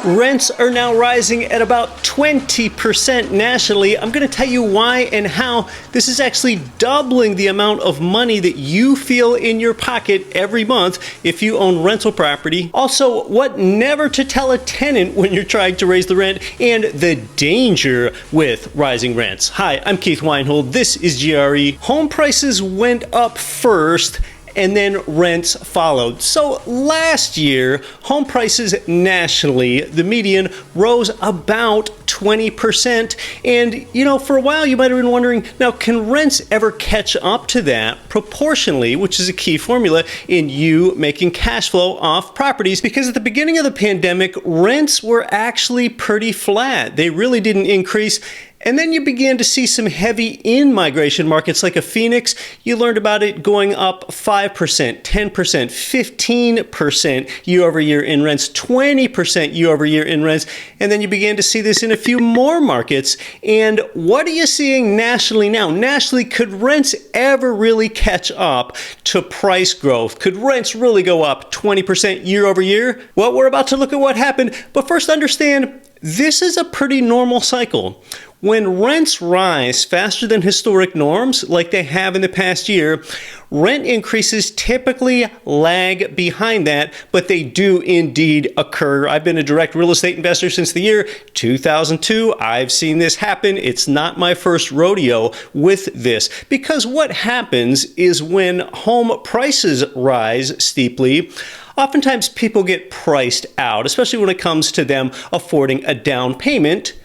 Rents are now rising at about 20% nationally. I'm going to tell you why and how this is actually doubling the amount of money that you feel in your pocket every month if you own rental property. Also, what never to tell a tenant when you're trying to raise the rent and the danger with rising rents. Hi, I'm Keith Weinhold. This is GRE. Home prices went up first and then rents followed. So last year, home prices nationally, the median rose about 20%. And for a while you might have been wondering, now can rents ever catch up to that proportionally, which is a key formula in you making cash flow off properties? Because at the beginning of the pandemic, rents were actually pretty flat. They really didn't increase. And then you began to see some heavy in-migration markets like a Phoenix. You learned about it going up 5%, 10%, 15% year over year in rents, 20% year over year in rents. And then you began to see this in a few more markets. And what are you seeing nationally now? Nationally, could rents ever really catch up to price growth? Could rents really go up 20% year over year? Well, we're about to look at what happened. But first, understand, this is a pretty normal cycle. When rents rise faster than historic norms, like they have in the past year, rent increases typically lag behind that, but they do indeed occur. I've been a direct real estate investor since the year 2002. I've seen this happen. It's not my first rodeo with this, because what happens is when home prices rise steeply, oftentimes people get priced out, especially when it comes to them affording a down payment.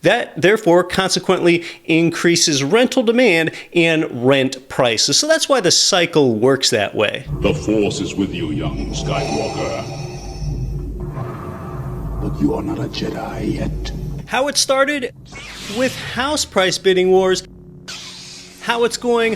That, therefore, consequently increases rental demand and rent prices. So that's why the cycle works that way. The Force is with you, young Skywalker. But you are not a Jedi yet. How it started? With house price bidding wars. How it's going?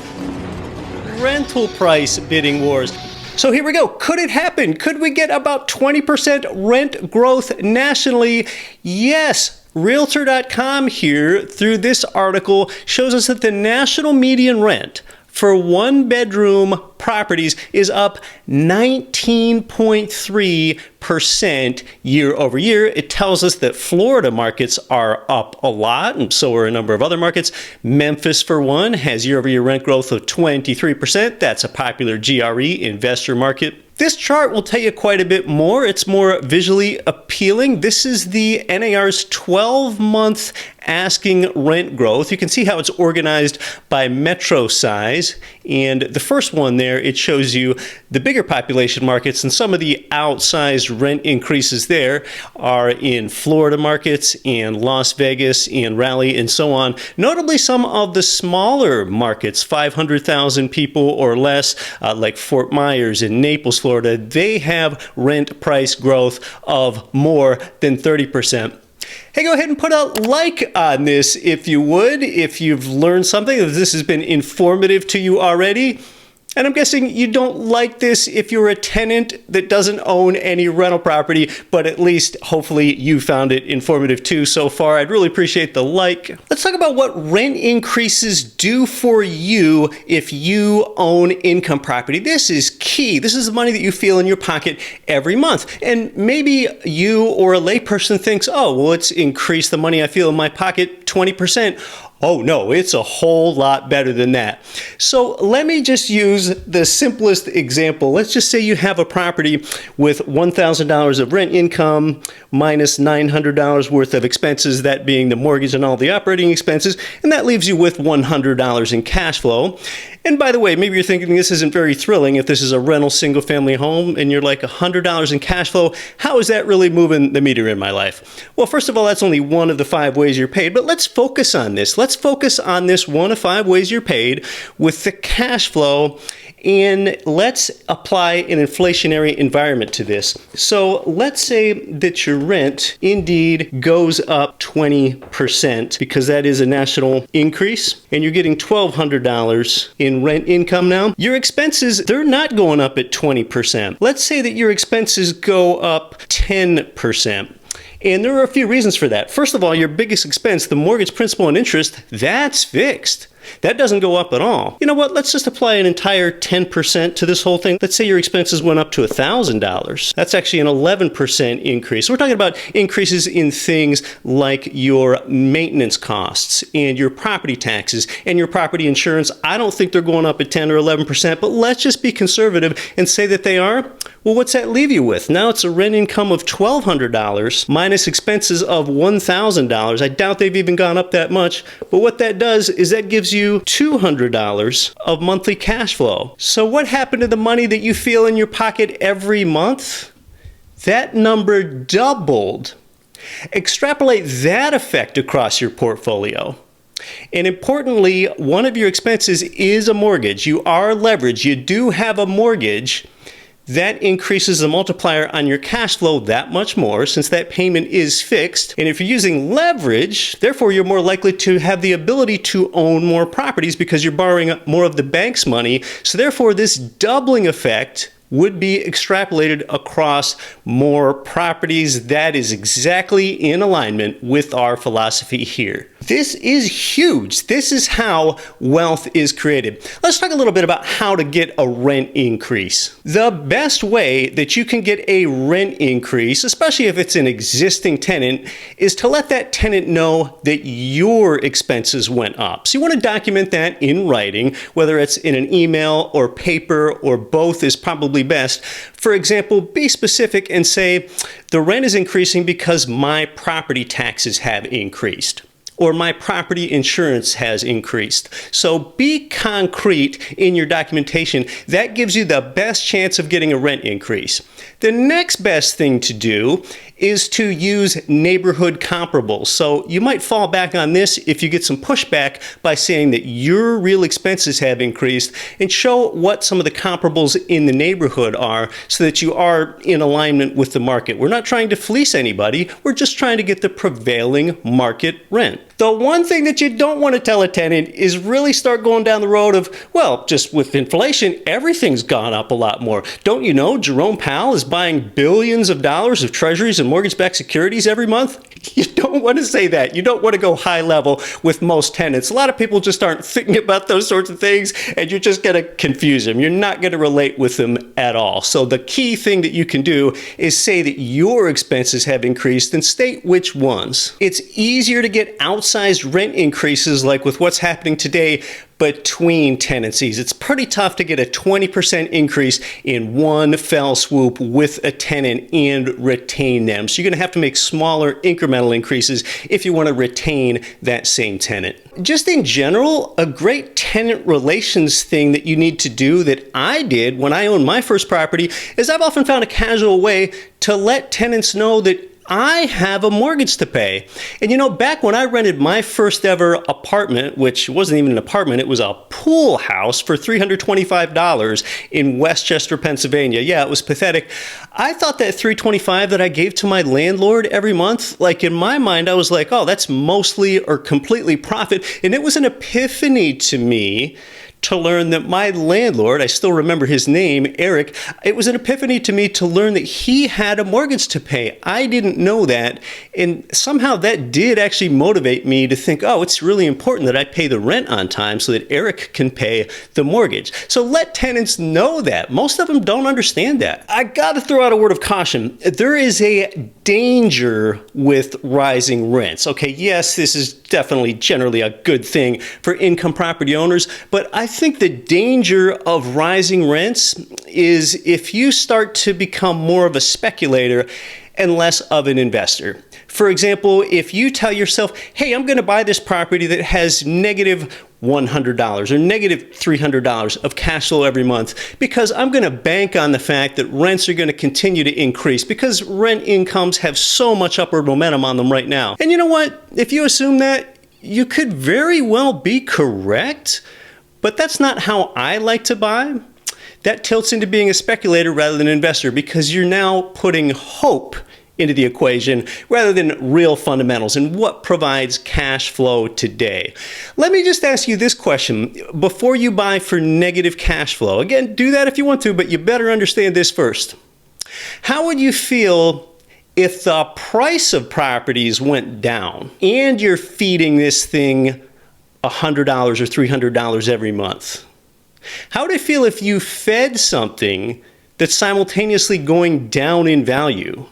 Rental price bidding wars. So here we go. Could it happen? Could we get about 20% rent growth nationally? Yes. Realtor.com here, through this article, shows us that the national median rent for one-bedroom properties is up 19.3% year over year. It tells us that Florida markets are up a lot, and so are a number of other markets. Memphis, for one, has year-over-year rent growth of 23%. That's a popular GRE investor market. This chart will tell you quite a bit more. It's more visually appealing. This is the NAR's 12-month asking rent growth. You can see how it's organized by metro size. And the first one there, it shows you the bigger population markets, and some of the outsized rent increases there are in Florida markets and Las Vegas and Raleigh and so on. Notably, some of the smaller markets, 500,000 people or less, like Fort Myers and Naples, Florida, they have rent price growth of more than 30%. Hey, go ahead and put a like on this if you would, if you've learned something, if this has been informative to you already. And I'm guessing you don't like this if you're a tenant that doesn't own any rental property, but at least hopefully you found it informative too so far. I'd really appreciate the like. Let's talk about what rent increases do for you if you own income property. This is key. This is the money that you feel in your pocket every month. And maybe you or a layperson thinks, oh, well, it's increased the money I feel in my pocket 20%. Oh no, it's a whole lot better than that. So let me just use the simplest example. Let's just say you have a property with $1,000 of rent income minus $900 worth of expenses, that being the mortgage and all the operating expenses, and that leaves you with $100 in cash flow. And by the way, maybe you're thinking this isn't very thrilling if this is a rental single-family home and you're like $100 in cash flow. How is that really moving the meter in my life? Well, first of all, that's only one of the 5 ways you're paid, but let's focus on this. Let's focus on this one of 5 ways you're paid with the cash flow, and let's apply an inflationary environment to this. So let's say that your rent indeed goes up 20%, because that is a national increase, and you're getting $1,200 in rent income now. Your expenses, they're not going up at 20%. Let's say that your expenses go up 10%. And there are a few reasons for that. First of all, your biggest expense, the mortgage principal and interest, that's fixed. That doesn't go up at all. You know what? Let's just apply an entire 10% to this whole thing. Let's say your expenses went up to $1,000. That's actually an 11% increase. We're talking about increases in things like your maintenance costs and your property taxes and your property insurance. I don't think they're going up at 10 or 11%, but let's just be conservative and say that they are. Well, what's that leave you with? Now it's a rent income of $1,200 minus expenses of $1,000. I doubt they've even gone up that much, but what that does is that gives you $200 of monthly cash flow. So what happened to the money that you feel in your pocket every month? That number doubled. Extrapolate that effect across your portfolio. And importantly, one of your expenses is a mortgage. You are leveraged. You do have a mortgage. That increases the multiplier on your cash flow that much more since that payment is fixed. And if you're using leverage, therefore you're more likely to have the ability to own more properties because you're borrowing more of the bank's money. So therefore this doubling effect would be extrapolated across more properties. That is exactly in alignment with our philosophy here. This is huge. This is how wealth is created. Let's talk a little bit about how to get a rent increase. The best way that you can get a rent increase, especially if it's an existing tenant, is to let that tenant know that your expenses went up. So you want to document that in writing, whether it's in an email or paper or both is probably best. For example, be specific and say, the rent is increasing because my property taxes have increased, or my property insurance has increased. So be concrete in your documentation. That gives you the best chance of getting a rent increase. The next best thing to do is to use neighborhood comparables. So you might fall back on this if you get some pushback by saying that your real expenses have increased, and show what some of the comparables in the neighborhood are so that you are in alignment with the market. We're not trying to fleece anybody. We're just trying to get the prevailing market rent. The one thing that you don't want to tell a tenant is really start going down the road of, well, just with inflation, everything's gone up a lot more. Don't you know Jerome Powell is buying billions of dollars of treasuries and mortgage-backed securities every month? You don't want to say that. You don't want to go high level with most tenants. A lot of people just aren't thinking about those sorts of things, and you're just going to confuse them. You're not going to relate with them at all. So the key thing that you can do is say that your expenses have increased and state which ones. It's easier to get outsized rent increases like with what's happening today between tenancies. It's pretty tough to get a 20% increase in one fell swoop with a tenant and retain them. So you're going to have to make smaller incremental increases if you want to retain that same tenant. Just in general, a great tenant relations thing that you need to do that I did when I owned my first property is I've often found a casual way to let tenants know that I have a mortgage to pay. And you know, back when I rented my first ever apartment, which wasn't even an apartment, it was a pool house for $325 in Westchester, Pennsylvania. Yeah, it was pathetic. I thought that $325 that I gave to my landlord every month, like in my mind, I was like, oh, that's mostly or completely profit. And it was an epiphany to me to learn that my landlord, I still remember his name, Eric, it was an epiphany to me to learn that he had a mortgage to pay. I didn't know that, and somehow that did actually motivate me to think, oh, it's really important that I pay the rent on time so that Eric can pay the mortgage. So let tenants know that. Most of them don't understand that. I gotta throw out a word of caution. There is a danger with rising rents. Okay, yes, this is definitely generally a good thing for income property owners, but I think the danger of rising rents is if you start to become more of a speculator and less of an investor. For example, if you tell yourself, hey, I'm going to buy this property that has negative $100 or negative $300 of cash flow every month because I'm going to bank on the fact that rents are going to continue to increase because rent incomes have so much upward momentum on them right now. And you know what? If you assume that, you could very well be correct, but that's not how I like to buy. That tilts into being a speculator rather than an investor because you're now putting hope into the equation rather than real fundamentals and what provides cash flow today. Let me just ask you this question before you buy for negative cash flow. Again, do that if you want to, but you better understand this first. How would you feel if the price of properties went down and you're feeding this thing $100 or $300 every month? How would it feel if you fed something that's simultaneously going down in value?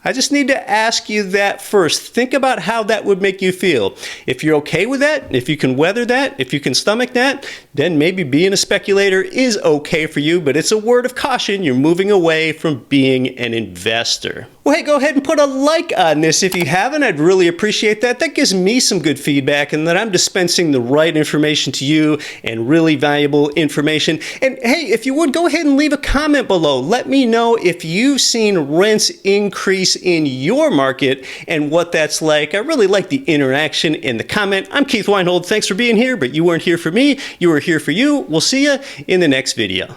I just need to ask you that first. Think about how that would make you feel. If you're okay with that, if you can weather that, if you can stomach that, then maybe being a speculator is okay for you, but it's a word of caution. You're moving away from being an investor. Well, hey, go ahead and put a like on this if you haven't. I'd really appreciate that. That gives me some good feedback and that I'm dispensing the right information to you and really valuable information. And hey, if you would, go ahead and leave a comment below. Let me know if you've seen rents increase in your market and what that's like. I really like the interaction in the comment. I'm Keith Weinhold. Thanks for being here, but you weren't here for me. You were here for you. We'll see you in the next video.